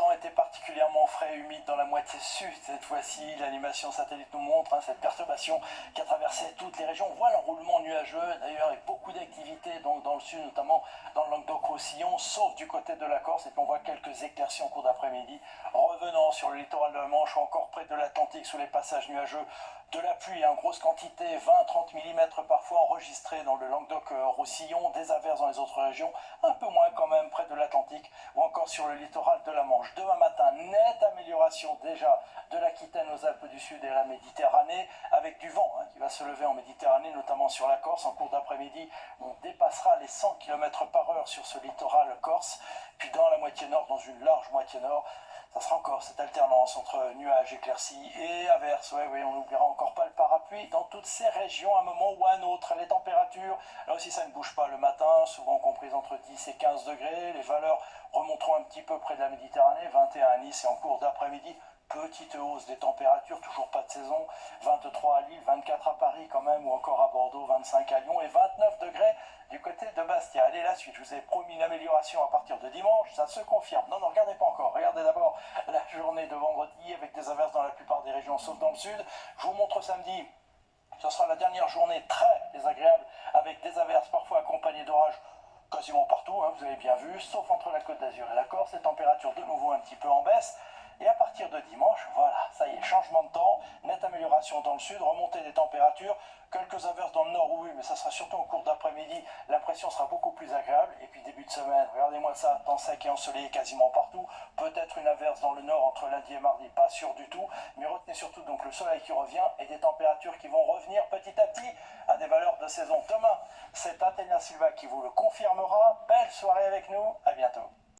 temps était particulièrement frais et humide dans la moitié sud. Cette fois-ci, l'animation satellite nous montre cette perturbation qui a traversé toutes les régions. On voit l'enroulement nuageux, d'ailleurs, avec beaucoup d'activités donc dans le sud, notamment dans le Languedoc-Roussillon, sauf du côté de la Corse. Et puis on voit quelques éclaircies en cours d'après-midi. Revenant sur le littoral de la Manche ou encore près de l'Atlantique, sous les passages nuageux, de la pluie, grosse quantité, 20-30 mm parfois enregistrés dans le Languedoc-Roussillon, des averses dans les autres régions, un peu moins quand même près de l'Atlantique ou encore sur le littoral de la Manche. Demain matin, nette amélioration déjà de l'Aquitaine aux Alpes du Sud et la Méditerranée, avec du vent qui va se lever en Méditerranée, notamment sur la Corse. En cours d'après-midi, on dépassera les 100 km/h sur ce littoral corse. Puis dans la moitié nord, dans une large moitié nord, ça sera encore cette alternance entre nuages, éclaircies et averses. Oui, on n'oubliera encore pas le parapluie dans toutes ces régions à un moment ou à un autre. Les températures, là aussi ça ne bouge pas le matin, souvent comprises entre 10 et 15 degrés. Les valeurs remonteront un petit peu près de la Méditerranée, 21 à Nice et en cours d'après-midi. Petite hausse des températures, toujours pas de saison, 23 à Lille, 24 à Paris quand même, ou encore à Bordeaux, 25 à Lyon et 29 degrés du côté de Bastia. Allez, la suite, je vous ai promis une amélioration à partir de dimanche, ça se confirme. Non, regardez pas encore, regardez d'abord la journée de vendredi avec des averses dans la plupart des régions, sauf dans le sud. Je vous montre samedi, ce sera la dernière journée très désagréable, avec des averses parfois accompagnées d'orages quasiment partout, vous avez bien vu, sauf entre la Côte d'Azur et la Corse, les températures de nouveau un petit peu en baisse. Et à partir de dimanche, voilà, ça y est, changement de temps, nette amélioration dans le sud, remontée des températures, quelques averses dans le nord, oui, mais ça sera surtout au cours d'après-midi, l'impression sera beaucoup plus agréable. Et puis début de semaine, regardez-moi ça, temps sec et ensoleillé quasiment partout, peut-être une averse dans le nord entre lundi et mardi, pas sûr du tout, mais retenez surtout donc le soleil qui revient et des températures qui vont revenir petit à petit à des valeurs de saison. Demain, c'est Athéna Silva qui vous le confirmera. Belle soirée avec nous, à bientôt.